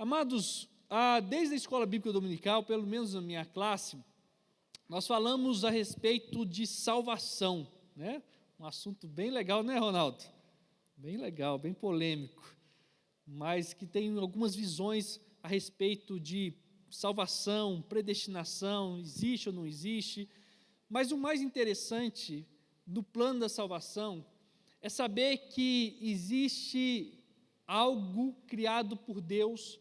Amados, desde a escola bíblica dominical, pelo menos na minha classe, nós falamos a respeito de salvação, né? Um assunto bem legal, né, Ronaldo? Bem legal, bem polêmico, mas que tem algumas visões a respeito de salvação, predestinação, existe ou não existe. Mas o mais interessante do plano da salvação é saber que existe algo criado por Deus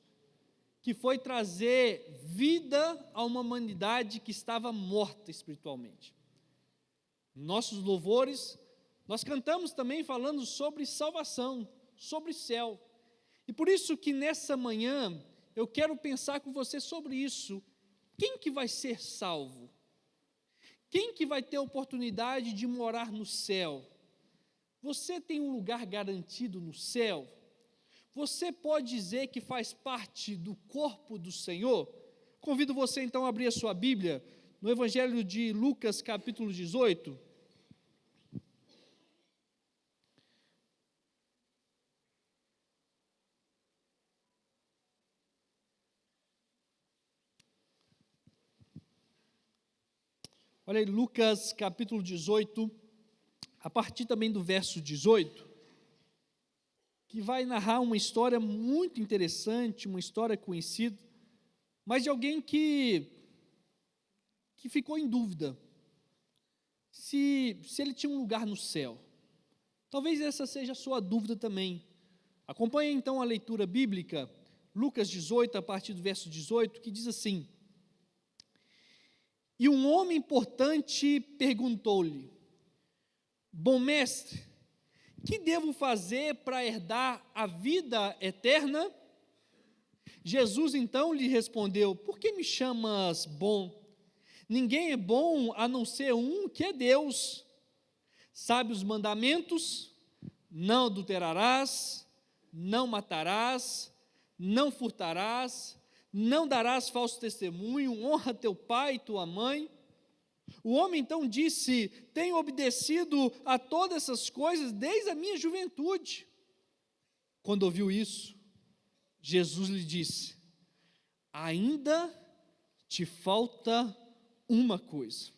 que foi trazer vida a uma humanidade que estava morta espiritualmente. Nossos louvores, nós cantamos também falando sobre salvação, sobre céu. E por isso que nessa manhã eu quero pensar com você sobre isso. Quem que vai ser salvo? Quem que vai ter a oportunidade de morar no céu? Você tem um lugar garantido no céu? Você pode dizer que faz parte do corpo do Senhor? Convido você então a abrir a sua Bíblia no Evangelho de Lucas, capítulo 18. Olha aí, Lucas capítulo 18, a partir também do verso 18, que vai narrar uma história muito interessante, uma história conhecida, mas de alguém que ficou em dúvida se ele tinha um lugar no céu. Talvez essa seja a sua dúvida também. Acompanhe então a leitura bíblica, Lucas 18, a partir do verso 18, que diz assim: E um homem importante perguntou-lhe: Bom mestre, que devo fazer para herdar a vida eterna? Jesus então lhe respondeu: Por que me chamas bom? Ninguém é bom a não ser um, que é Deus. Sabe os mandamentos? Não adulterarás, não matarás, não furtarás, não darás falso testemunho, honra teu pai e tua mãe. O homem então disse: Tenho obedecido a todas essas coisas desde a minha juventude. Quando ouviu isso, Jesus lhe disse: Ainda te falta uma coisa.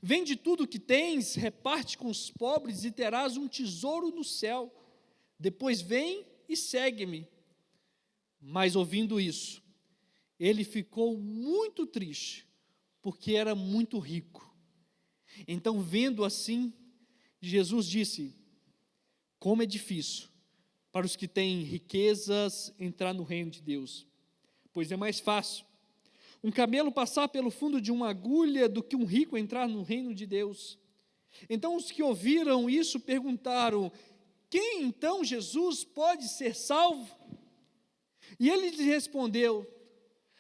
Vende tudo o que tens, reparte com os pobres e terás um tesouro no céu. Depois vem e segue-me. Mas ouvindo isso, ele ficou muito triste, porque era muito rico. Então, vendo assim, Jesus disse: Como é difícil para os que têm riquezas entrar no reino de Deus. Pois é mais fácil um camelo passar pelo fundo de uma agulha do que um rico entrar no reino de Deus. Então os que ouviram isso perguntaram: Quem então, Jesus, pode ser salvo? E ele lhes respondeu: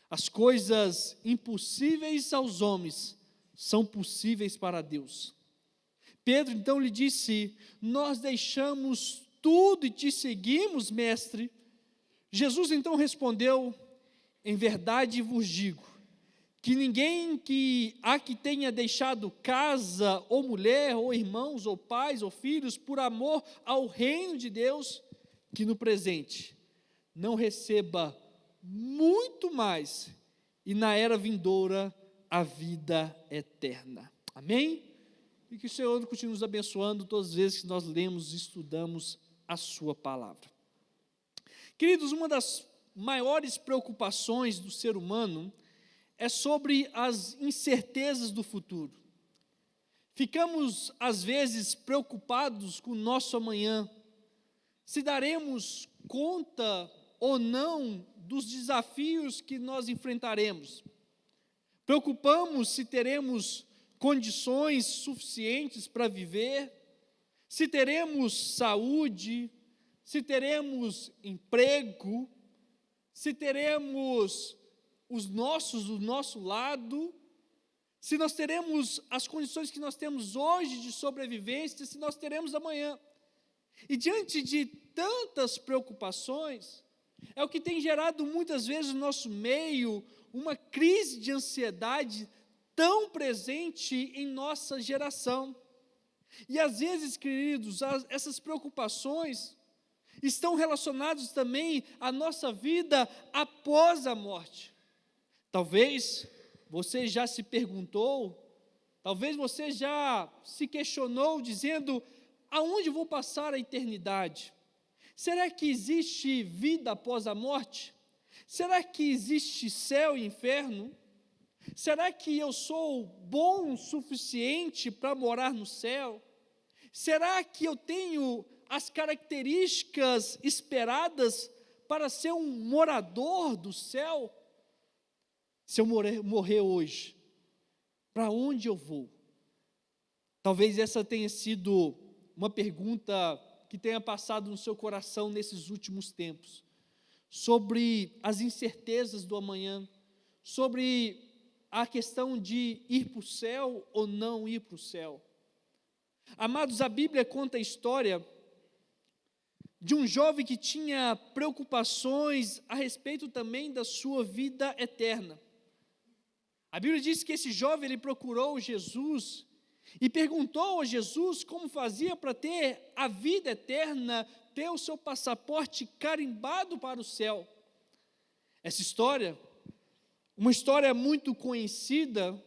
As coisas impossíveis aos homens são possíveis para Deus. Pedro então lhe disse: Nós deixamos tudo e te seguimos, mestre. Jesus então respondeu: Em verdade vos digo, que ninguém que tenha deixado casa, ou mulher, ou irmãos, ou pais, ou filhos, por amor ao reino de Deus, que no presente não receba muito mais, e na era vindoura a vida eterna. Amém? E que o Senhor continue nos abençoando todas as vezes que nós lemos e estudamos a sua palavra. Queridos, uma das maiores preocupações do ser humano é sobre as incertezas do futuro. Ficamos, às vezes, preocupados com o nosso amanhã, se daremos conta ou não dos desafios que nós enfrentaremos. Preocupamos se teremos condições suficientes para viver, se teremos saúde, se teremos emprego, se teremos do nosso lado, se nós teremos as condições que nós temos hoje de sobrevivência, se nós teremos amanhã. E diante de tantas preocupações, é o que tem gerado muitas vezes no nosso meio uma crise de ansiedade tão presente em nossa geração. E às vezes, queridos, essas preocupações, estão relacionados também à nossa vida após a morte. Talvez você já se perguntou, talvez você já se questionou, dizendo: aonde vou passar a eternidade? Será que existe vida após a morte? Será que existe céu e inferno? Será que eu sou bom o suficiente para morar no céu? Será que eu tenho as características esperadas para ser um morador do céu? Se eu morrer hoje, para onde eu vou? Talvez essa tenha sido uma pergunta que tenha passado no seu coração nesses últimos tempos, sobre as incertezas do amanhã, sobre a questão de ir para o céu ou não ir para o céu. Amados, a Bíblia conta a história de um jovem que tinha preocupações a respeito também da sua vida eterna. A Bíblia diz que esse jovem, ele procurou Jesus e perguntou a Jesus como fazia para ter a vida eterna, ter o seu passaporte carimbado para o céu. Essa história, uma história muito conhecida,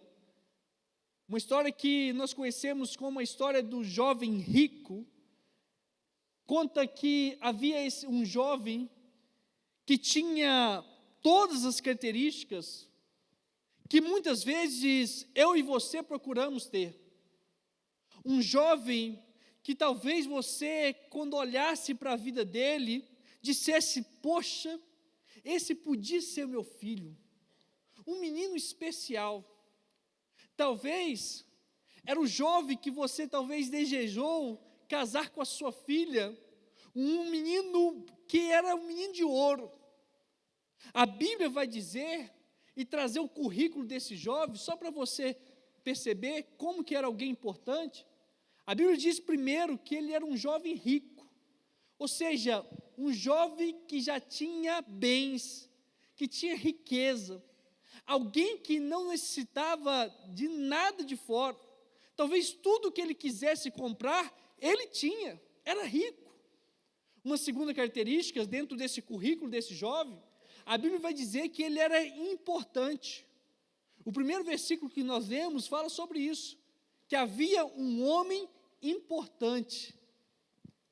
uma história que nós conhecemos como a história do jovem rico, conta que havia um jovem que tinha todas as características que muitas vezes eu e você procuramos ter. Um jovem que talvez você, quando olhasse para a vida dele, dissesse: poxa, esse podia ser meu filho, um menino especial. Talvez era o jovem que você talvez desejou casar com a sua filha, um menino que era um menino de ouro. A Bíblia vai dizer e trazer o currículo desse jovem, só para você perceber como que era alguém importante. A Bíblia diz primeiro que ele era um jovem rico, ou seja, um jovem que já tinha bens, que tinha riqueza, alguém que não necessitava de nada de fora. Talvez tudo que ele quisesse comprar, ele tinha, era rico. Uma segunda característica dentro desse currículo desse jovem, a Bíblia vai dizer que ele era importante. O primeiro versículo que nós lemos fala sobre isso, que havia um homem importante.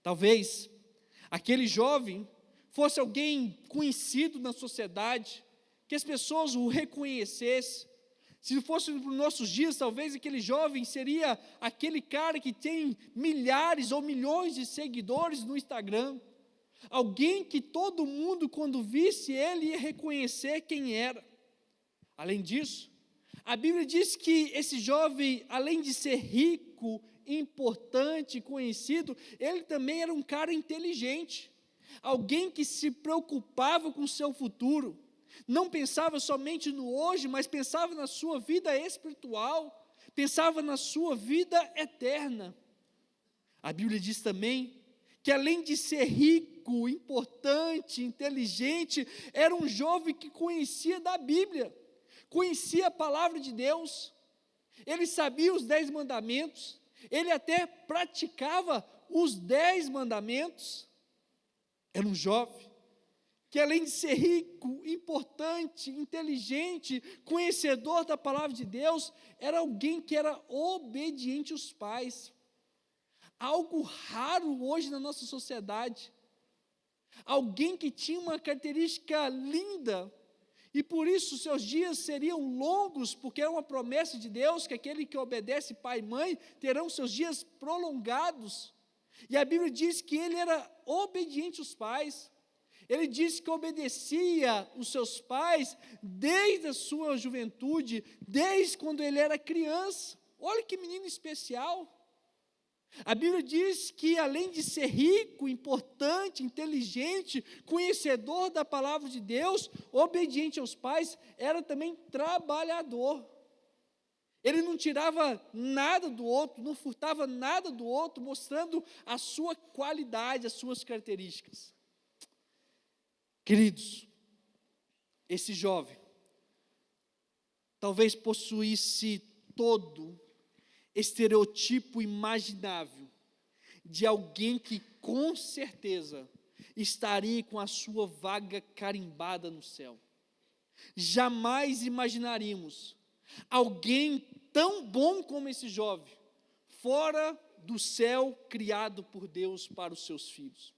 Talvez aquele jovem fosse alguém conhecido na sociedade, que as pessoas o reconhecessem. Se fosse nos nossos dias, talvez aquele jovem seria aquele cara que tem milhares ou milhões de seguidores no Instagram. Alguém que todo mundo, quando visse ele, ia reconhecer quem era. Além disso, a Bíblia diz que esse jovem, além de ser rico, importante, conhecido, ele também era um cara inteligente. Alguém que se preocupava com o seu futuro. Não pensava somente no hoje, mas pensava na sua vida espiritual, pensava na sua vida eterna. A Bíblia diz também que, além de ser rico, importante, inteligente, era um jovem que conhecia da Bíblia, conhecia a palavra de Deus, ele sabia os 10 mandamentos, ele até praticava os 10 mandamentos. Era um jovem que, além de ser rico, importante, inteligente, conhecedor da palavra de Deus, era alguém que era obediente aos pais. Algo raro hoje na nossa sociedade. Alguém que tinha uma característica linda, e por isso seus dias seriam longos, porque é uma promessa de Deus, que aquele que obedece pai e mãe, terão seus dias prolongados. E a Bíblia diz que ele era obediente aos pais. Ele disse que obedecia os seus pais desde a sua juventude, desde quando ele era criança. Olha que menino especial. A Bíblia diz que, além de ser rico, importante, inteligente, conhecedor da palavra de Deus, obediente aos pais, era também trabalhador. Ele não tirava nada do outro, não furtava nada do outro, mostrando a sua qualidade, as suas características. Queridos, esse jovem talvez possuísse todo estereotipo imaginável de alguém que com certeza estaria com a sua vaga carimbada no céu. Jamais imaginaríamos alguém tão bom como esse jovem, fora do céu criado por Deus para os seus filhos.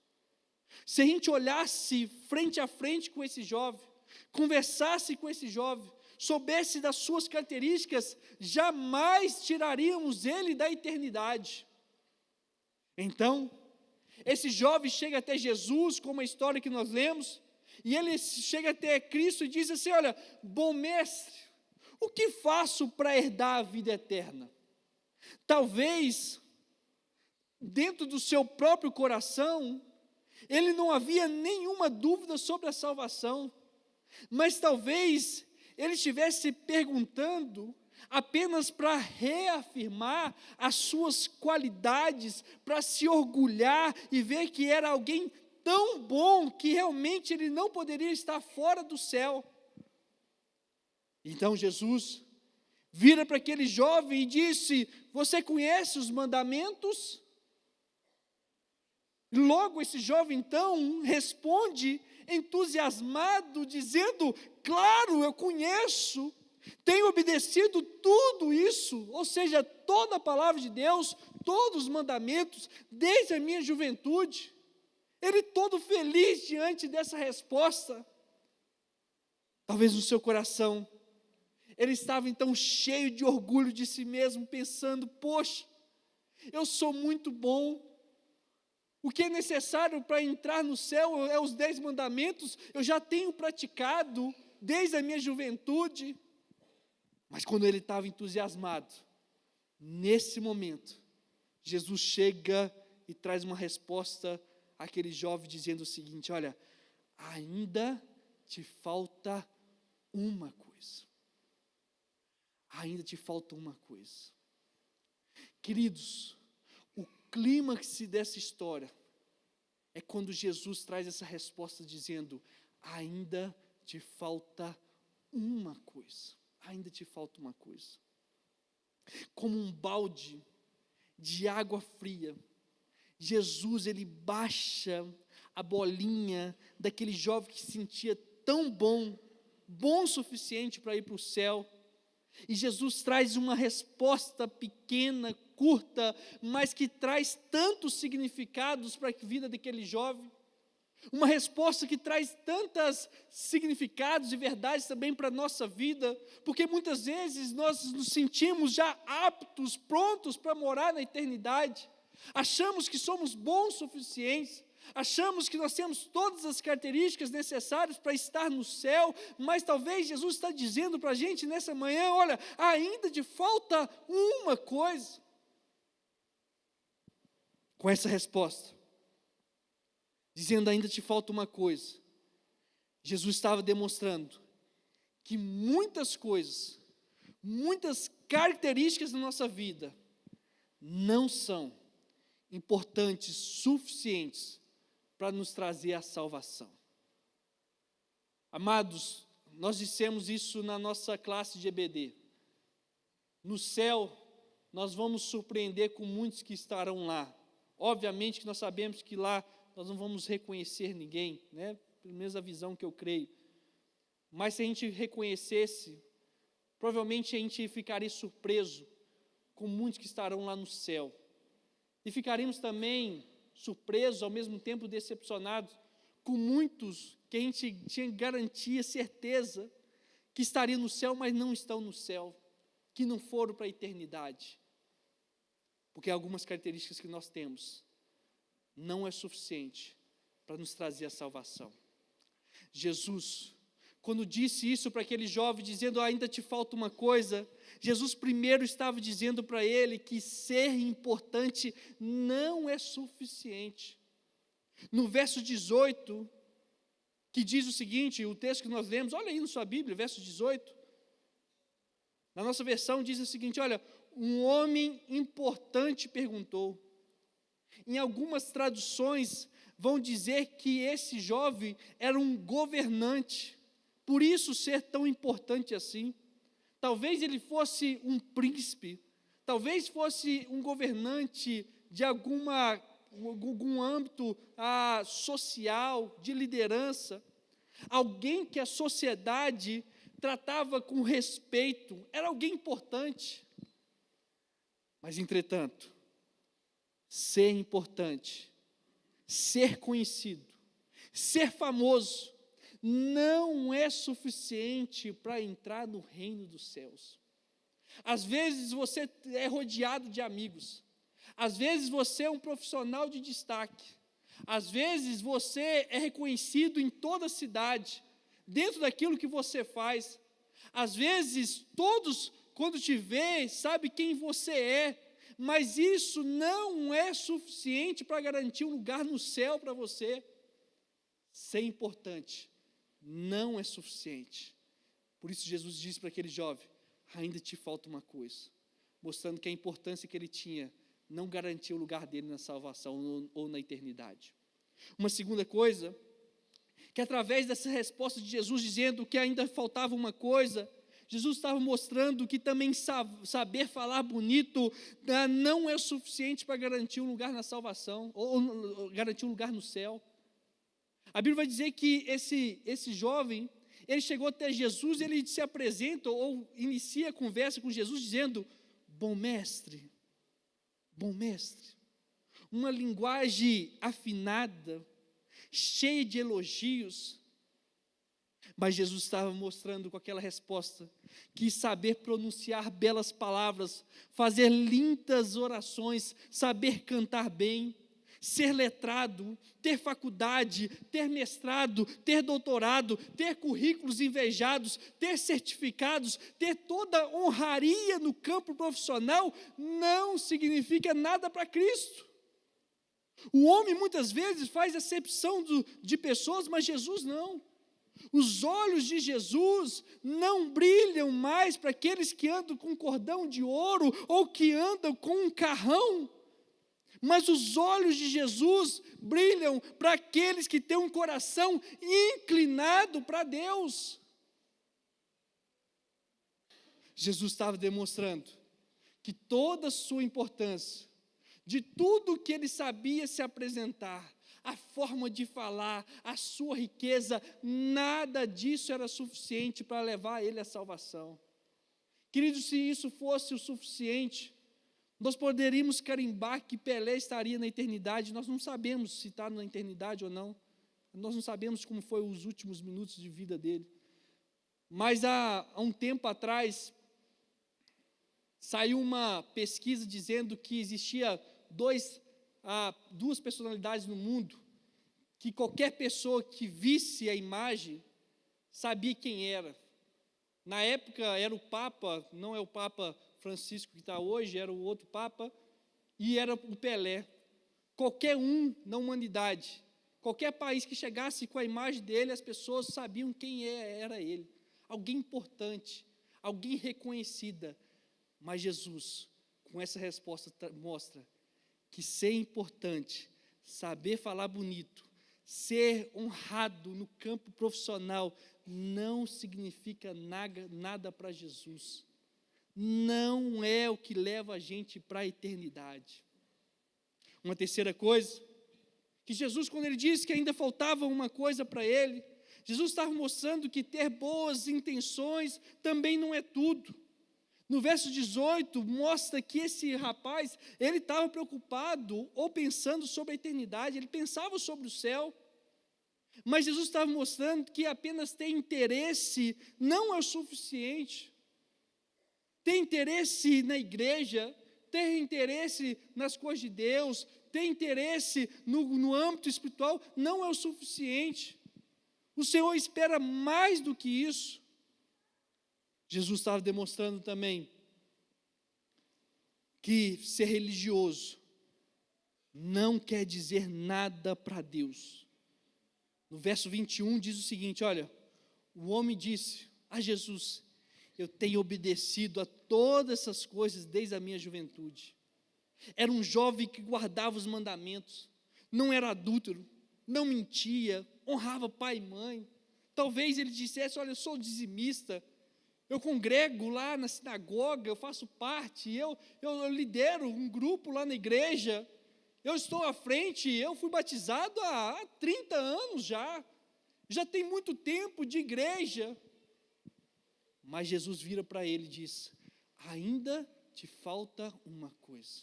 Se a gente olhasse frente a frente com esse jovem, conversasse com esse jovem, soubesse das suas características, jamais tiraríamos ele da eternidade. Então, esse jovem chega até Jesus, como a história que nós lemos, e ele chega até Cristo e diz assim: olha, bom mestre, o que faço para herdar a vida eterna? Talvez, dentro do seu próprio coração, ele não havia nenhuma dúvida sobre a salvação, mas talvez ele estivesse perguntando apenas para reafirmar as suas qualidades, para se orgulhar e ver que era alguém tão bom que realmente ele não poderia estar fora do céu. Então Jesus vira para aquele jovem e disse: você conhece os mandamentos? Logo esse jovem então responde entusiasmado, dizendo: claro, eu conheço, tenho obedecido tudo isso, ou seja, toda a palavra de Deus, todos os mandamentos, desde a minha juventude. Ele todo feliz diante dessa resposta. Talvez no seu coração, ele estava então cheio de orgulho de si mesmo, pensando: poxa, eu sou muito bom, o que é necessário para entrar no céu é os 10 mandamentos, eu já tenho praticado desde a minha juventude. Mas quando ele estava entusiasmado, nesse momento, Jesus chega e traz uma resposta àquele jovem, dizendo o seguinte: olha, ainda te falta uma coisa. Ainda te falta uma coisa. Queridos, o clímax dessa história é quando Jesus traz essa resposta dizendo: ainda te falta uma coisa. Ainda te falta uma coisa. Como um balde de água fria, Jesus, ele baixa a bolinha daquele jovem que se sentia tão bom o suficiente para ir para o céu, e Jesus traz uma resposta pequena, curta, mas que traz tantos significados para a vida daquele jovem, uma resposta que traz tantos significados e verdades também para a nossa vida, porque muitas vezes nós nos sentimos já aptos, prontos para morar na eternidade, achamos que somos bons o suficiente, achamos que nós temos todas as características necessárias para estar no céu, mas talvez Jesus está dizendo para a gente nessa manhã: olha, ainda te falta uma coisa. Com essa resposta, dizendo ainda te falta uma coisa, Jesus estava demonstrando que muitas coisas, muitas características da nossa vida não são importantes suficientes para nos trazer a salvação. Amados, nós dissemos isso na nossa classe de EBD. No céu, nós vamos surpreender com muitos que estarão lá. Obviamente que nós sabemos que lá nós não vamos reconhecer ninguém, né? Pelo menos a visão que eu creio. Mas se a gente reconhecesse, provavelmente a gente ficaria surpreso com muitos que estarão lá no céu. E ficaríamos também surpresos, ao mesmo tempo decepcionados, com muitos que a gente tinha garantia, certeza, que estariam no céu, mas não estão no céu, que não foram para a eternidade. Porque algumas características que nós temos não é suficiente para nos trazer a salvação. Jesus, quando disse isso para aquele jovem, dizendo ainda te falta uma coisa, Jesus primeiro estava dizendo para ele que ser importante não é suficiente. No verso 18, que diz o seguinte, o texto que nós lemos, olha aí na sua Bíblia, verso 18, na nossa versão diz o seguinte: olha, um homem importante perguntou. Em algumas traduções vão dizer que esse jovem era um governante, por isso ser tão importante assim. Talvez ele fosse um príncipe, talvez fosse um governante de alguma algum âmbito social, de liderança, alguém que a sociedade tratava com respeito, era alguém importante. Mas, entretanto, ser importante, ser conhecido, ser famoso, não é suficiente para entrar no reino dos céus. Às vezes você é rodeado de amigos, às vezes você é um profissional de destaque, às vezes você é reconhecido em toda a cidade, dentro daquilo que você faz. Às vezes todos, quando te veem, sabem quem você é, mas isso não é suficiente para garantir um lugar no céu para você. Ser importante não é suficiente. Por isso Jesus disse para aquele jovem: ainda te falta uma coisa, mostrando que a importância que ele tinha não garantia o lugar dele na salvação ou na eternidade. Uma segunda coisa, que através dessa resposta de Jesus dizendo que ainda faltava uma coisa, Jesus estava mostrando que também saber falar bonito não é suficiente para garantir um lugar na salvação, ou garantir um lugar no céu. A Bíblia vai dizer que esse jovem, ele chegou até Jesus e ele se apresenta ou inicia a conversa com Jesus dizendo: bom mestre, bom mestre. Uma linguagem afinada, cheia de elogios. Mas Jesus estava mostrando com aquela resposta que saber pronunciar belas palavras, fazer lindas orações, saber cantar bem, ser letrado, ter faculdade, ter mestrado, ter doutorado, ter currículos invejados, ter certificados, ter toda honraria no campo profissional, não significa nada para Cristo. O homem muitas vezes faz acepção de pessoas, mas Jesus não. Os olhos de Jesus não brilham mais para aqueles que andam com um cordão de ouro ou que andam com um carrão, mas os olhos de Jesus brilham para aqueles que têm um coração inclinado para Deus. Jesus estava demonstrando que toda a sua importância, de tudo que ele sabia se apresentar, a forma de falar, a sua riqueza, nada disso era suficiente para levar ele à salvação. Queridos, se isso fosse o suficiente, nós poderíamos carimbar que Pelé estaria na eternidade. Nós não sabemos se está na eternidade ou não, nós não sabemos como foi os últimos minutos de vida dele, mas há um tempo atrás, saiu uma pesquisa dizendo que existia duas personalidades no mundo, que qualquer pessoa que visse a imagem, sabia quem era. Na época era o Papa, não é o Papa Francisco que está hoje, era o outro Papa, e era o Pelé. Qualquer um na humanidade, qualquer país que chegasse com a imagem dele, as pessoas sabiam quem era ele. Alguém importante, alguém reconhecida. Mas Jesus, com essa resposta, mostra que ser importante, saber falar bonito, ser honrado no campo profissional, não significa nada para Jesus. Não é o que leva a gente para a eternidade. Uma terceira coisa, que Jesus, quando ele disse que ainda faltava uma coisa para ele, Jesus estava mostrando que ter boas intenções também não é tudo. No verso 18, mostra que esse rapaz, ele estava preocupado ou pensando sobre a eternidade, ele pensava sobre o céu, mas Jesus estava mostrando que apenas ter interesse não é o suficiente. Ter interesse na igreja, ter interesse nas coisas de Deus, ter interesse no âmbito espiritual não é o suficiente. O Senhor espera mais do que isso. Jesus estava demonstrando também que ser religioso não quer dizer nada para Deus. No verso 21 diz o seguinte, olha, o homem disse a Jesus: eu tenho obedecido a todas essas coisas desde a minha juventude. Era um jovem que guardava os mandamentos, não era adúltero, não mentia, honrava pai e mãe. Talvez ele dissesse: olha, eu sou dizimista, eu congrego lá na sinagoga, eu faço parte, eu lidero um grupo lá na igreja. eu estou à frente, eu fui batizado há 30 anos já tem muito tempo de igreja. Mas Jesus vira para ele e diz: ainda te falta uma coisa.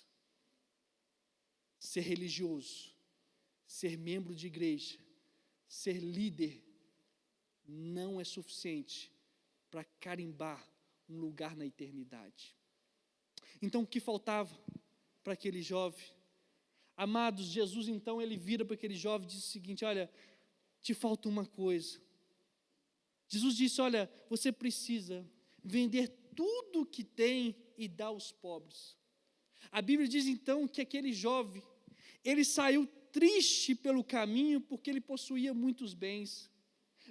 Ser religioso, ser membro de igreja, ser líder, não é suficiente para carimbar um lugar na eternidade. Então, o que faltava para aquele jovem? Amados, Jesus então, ele vira para aquele jovem e diz o seguinte: olha, te falta uma coisa. Jesus disse: olha, você precisa vender tudo o que tem e dar aos pobres. A Bíblia diz então que aquele jovem, ele saiu triste pelo caminho porque ele possuía muitos bens.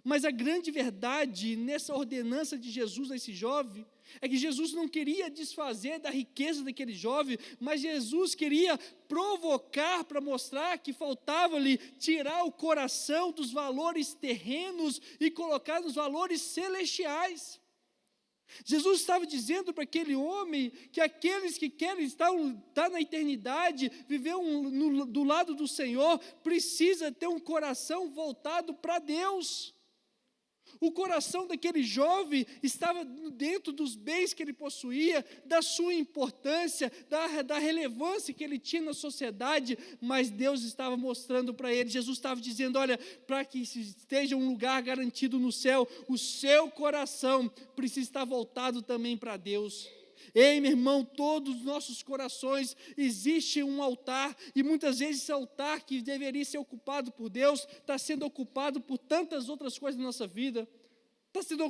Mas a grande verdade nessa ordenança de Jesus a esse jovem é que Jesus não queria desfazer da riqueza daquele jovem, mas Jesus queria provocar para mostrar que faltava-lhe tirar o coração dos valores terrenos e colocar nos valores celestiais. Jesus estava dizendo para aquele homem que aqueles que querem estar na eternidade, viver do lado do Senhor, precisa ter um coração voltado para Deus. O coração daquele jovem estava dentro dos bens que ele possuía, da sua importância, da relevância que ele tinha na sociedade, mas Deus estava mostrando para ele, Jesus estava dizendo: olha, para que esteja um lugar garantido no céu, o seu coração precisa estar voltado também para Deus. Ei, meu irmão, todos os nossos corações existe um altar, e muitas vezes esse altar que deveria ser ocupado por Deus, está sendo ocupado por tantas outras coisas na nossa vida, está sendo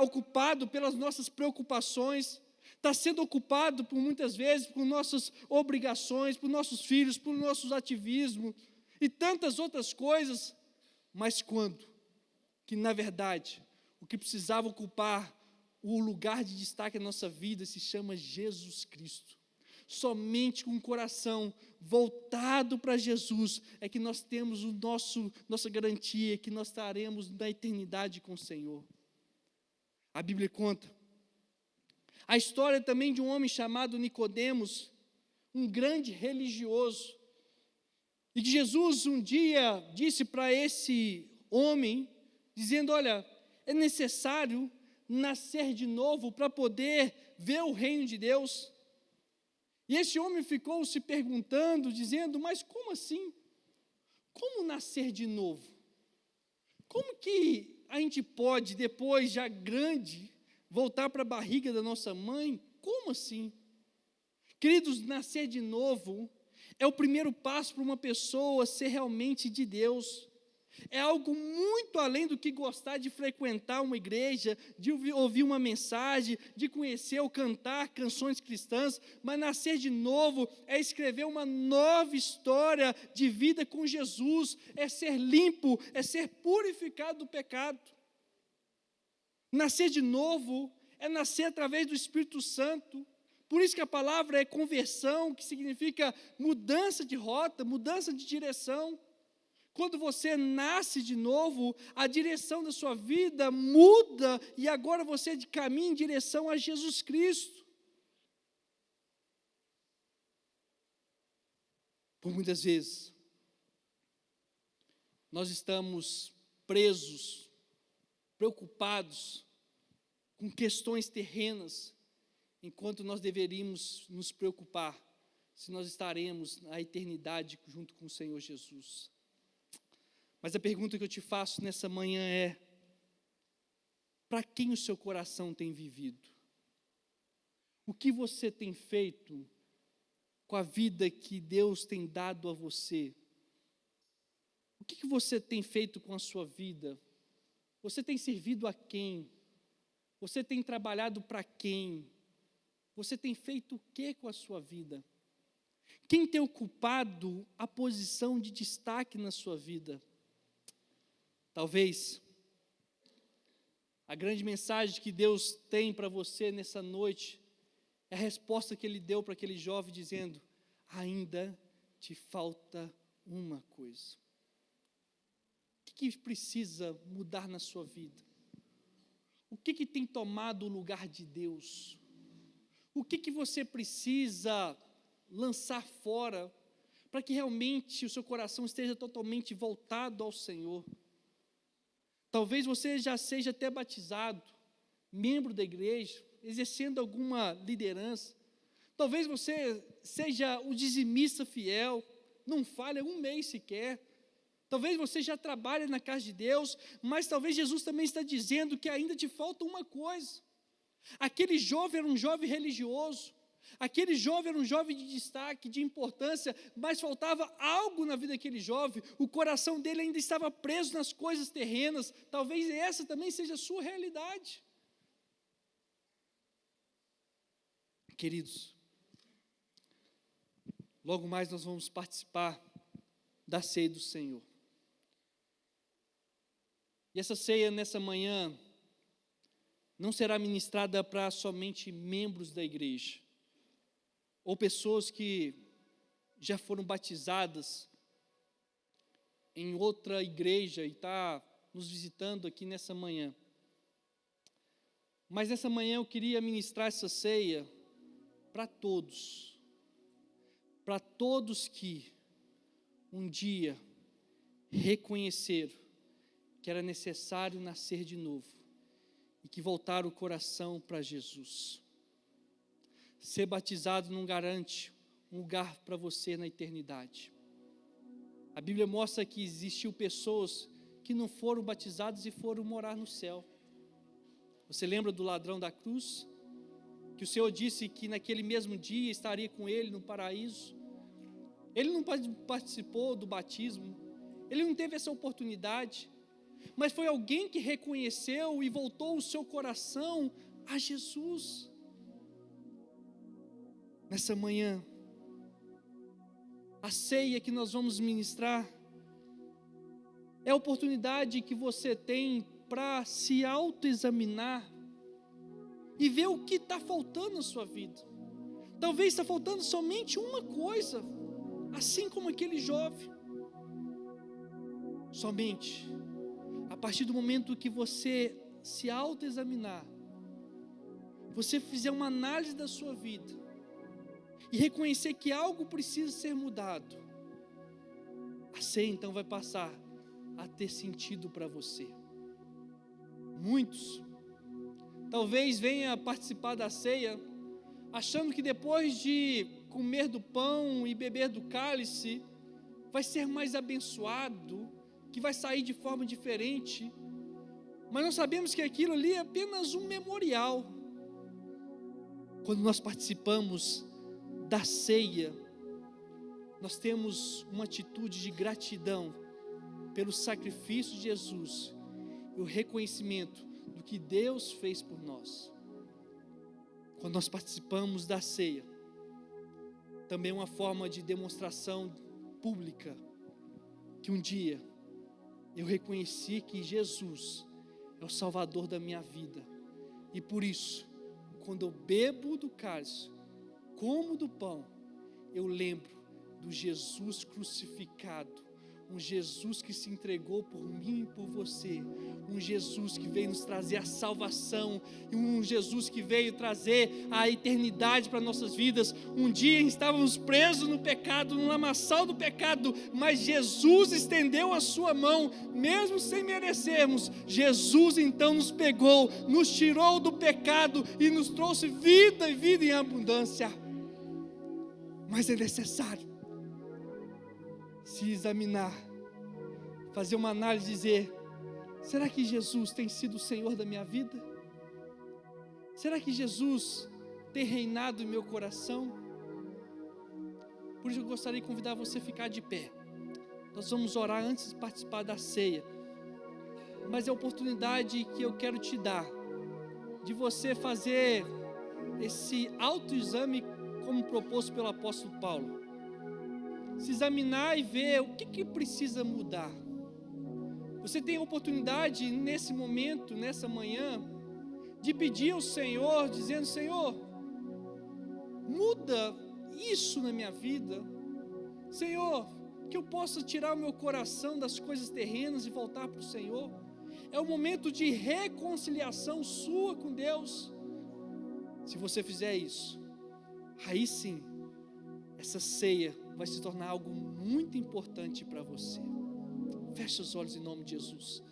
ocupado pelas nossas preocupações, está sendo ocupado por muitas vezes por nossas obrigações, por nossos filhos, por nossos ativismos, e tantas outras coisas. Mas quando que na verdade o que precisava ocupar o lugar de destaque na nossa vida se chama Jesus Cristo. Somente com o coração voltado para Jesus é que nós temos nossa garantia, que nós estaremos na eternidade com o Senhor. A Bíblia conta a história também de um homem chamado Nicodemos, um grande religioso, e que Jesus um dia disse para esse homem, dizendo: olha, é necessário nascer de novo para poder ver o reino de Deus. E esse homem ficou se perguntando, dizendo: mas como assim? Como nascer de novo? Como que a gente pode, depois já grande, voltar para a barriga da nossa mãe? Como assim? Queridos, nascer de novo é o primeiro passo para uma pessoa ser realmente de Deus. É algo muito além do que gostar de frequentar uma igreja, de ouvir uma mensagem, de conhecer ou cantar canções cristãs, mas nascer de novo é escrever uma nova história de vida com Jesus, é ser limpo, é ser purificado do pecado. Nascer de novo é nascer através do Espírito Santo. Por isso que a palavra é conversão, que significa mudança de rota, mudança de direção. Quando você nasce de novo, a direção da sua vida muda e agora você caminha em direção a Jesus Cristo. Por muitas vezes, nós estamos presos, preocupados com questões terrenas, enquanto nós deveríamos nos preocupar se nós estaremos na eternidade junto com o Senhor Jesus. Mas a pergunta que eu te faço nessa manhã é: para quem o seu coração tem vivido? O que você tem feito com a vida que Deus tem dado a você? O que você tem feito com a sua vida? Você tem servido a quem? Você tem trabalhado para quem? Você tem feito o que com a sua vida? Quem tem ocupado a posição de destaque na sua vida? Talvez a grande mensagem que Deus tem para você nessa noite é a resposta que Ele deu para aquele jovem, dizendo: ainda te falta uma coisa. O que precisa mudar na sua vida? O que tem tomado o lugar de Deus? O que você precisa lançar fora, para que realmente o seu coração esteja totalmente voltado ao Senhor. Talvez você já seja até batizado, membro da igreja, exercendo alguma liderança. Talvez você seja o dizimista fiel, não falha um mês sequer. Talvez você já trabalhe na casa de Deus, mas talvez Jesus também está dizendo que ainda te falta uma coisa. Aquele jovem era um jovem religioso, aquele jovem era um jovem de destaque, de importância, mas faltava algo na vida daquele jovem, o coração dele ainda estava preso nas coisas terrenas. Talvez essa também seja a sua realidade. Queridos, logo mais nós vamos participar da ceia do Senhor. E essa ceia nessa manhã não será ministrada para somente membros da igreja, ou pessoas que já foram batizadas em outra igreja e está nos visitando aqui nessa manhã. Mas nessa manhã eu queria ministrar essa ceia para todos que um dia reconheceram que era necessário nascer de novo e que voltaram o coração para Jesus. Ser batizado não garante um lugar para você na eternidade. A Bíblia mostra que existiu pessoas que não foram batizadas e foram morar no céu. Você lembra do ladrão da cruz? Que o Senhor disse que naquele mesmo dia estaria com ele no paraíso. Ele não participou do batismo, ele não teve essa oportunidade, mas foi alguém que reconheceu e voltou o seu coração a Jesus. Nessa manhã, a ceia que nós vamos ministrar é a oportunidade que você tem para se autoexaminar e ver o que está faltando na sua vida. Talvez está faltando somente uma coisa, assim como aquele jovem. Somente a partir do momento que você se autoexaminar, você fizer uma análise da sua vida e reconhecer que algo precisa ser mudado, a ceia então vai passar a ter sentido para você. Muitos talvez venham participar da ceia achando que depois de comer do pão e beber do cálice vai ser mais abençoado, que vai sair de forma diferente, mas nós sabemos que aquilo ali é apenas um memorial. Quando nós participamos da ceia, nós temos uma atitude de gratidão pelo sacrifício de Jesus e o reconhecimento do que Deus fez por nós. Quando nós participamos da ceia, também é uma forma de demonstração pública que um dia eu reconheci que Jesus é o Salvador da minha vida, e por isso, quando eu bebo do cálice, como do pão, eu lembro do Jesus crucificado, um Jesus que se entregou por mim e por você, um Jesus que veio nos trazer a salvação, e um Jesus que veio trazer a eternidade para nossas vidas. Um dia estávamos presos no pecado, no lamaçal do pecado, mas Jesus estendeu a sua mão, mesmo sem merecermos. Jesus então nos pegou, nos tirou do pecado e nos trouxe vida e vida em abundância. Mas é necessário se examinar, fazer uma análise e dizer: será que Jesus tem sido o Senhor da minha vida? Será que Jesus tem reinado em meu coração? Por isso eu gostaria de convidar você a ficar de pé. Nós vamos orar antes de participar da ceia, mas é a oportunidade que eu quero te dar de você fazer esse autoexame como proposto pelo apóstolo Paulo. Se examinar e ver o que precisa mudar. Você tem a oportunidade nesse momento, nessa manhã, de pedir ao Senhor, dizendo: Senhor, muda isso na minha vida. Senhor, que eu possa tirar o meu coração das coisas terrenas e voltar para o Senhor. É um momento de reconciliação sua com Deus. Se você fizer isso, aí sim, essa ceia vai se tornar algo muito importante para você. Feche os olhos em nome de Jesus.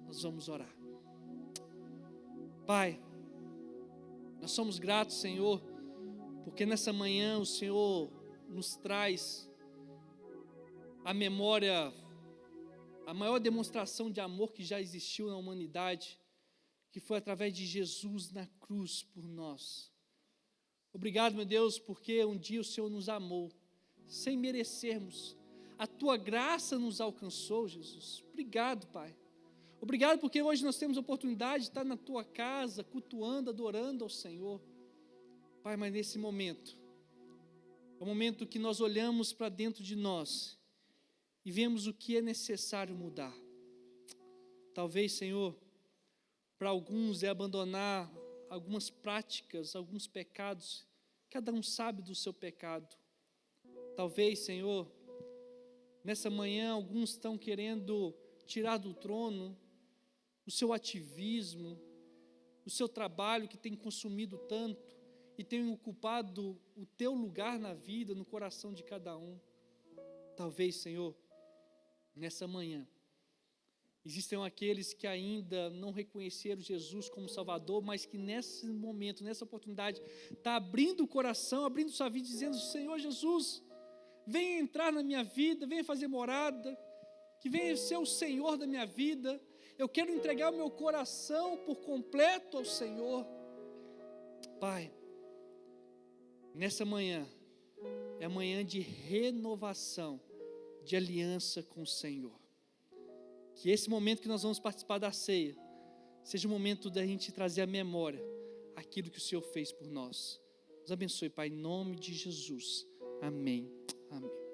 Nós vamos orar. Pai, nós somos gratos, Senhor, porque nessa manhã o Senhor nos traz à memória a maior demonstração de amor que já existiu na humanidade, que foi através de Jesus na cruz por nós. Obrigado, meu Deus, porque um dia o Senhor nos amou, sem merecermos. A Tua graça nos alcançou, Jesus. Obrigado, Pai. Obrigado porque hoje nós temos a oportunidade de estar na Tua casa, cultuando, adorando ao Senhor. Pai, mas nesse momento, é o momento que nós olhamos para dentro de nós e vemos o que é necessário mudar. Talvez, Senhor, para alguns é abandonar algumas práticas, alguns pecados. Cada um sabe do seu pecado. Talvez, Senhor, nessa manhã alguns estão querendo tirar do trono o seu ativismo, o seu trabalho que tem consumido tanto e tem ocupado o teu lugar na vida, no coração de cada um. Talvez, Senhor, nessa manhã, existem aqueles que ainda não reconheceram Jesus como Salvador, mas que nesse momento, nessa oportunidade, está abrindo o coração, abrindo sua vida, dizendo: Senhor Jesus, venha entrar na minha vida, venha fazer morada, que venha ser o Senhor da minha vida. Eu quero entregar o meu coração por completo ao Senhor. Pai, nessa manhã, é manhã de renovação, de aliança com o Senhor. Que esse momento que nós vamos participar da ceia, seja o momento da gente trazer à memória aquilo que o Senhor fez por nós. Nos abençoe, Pai, em nome de Jesus. Amém. Amém.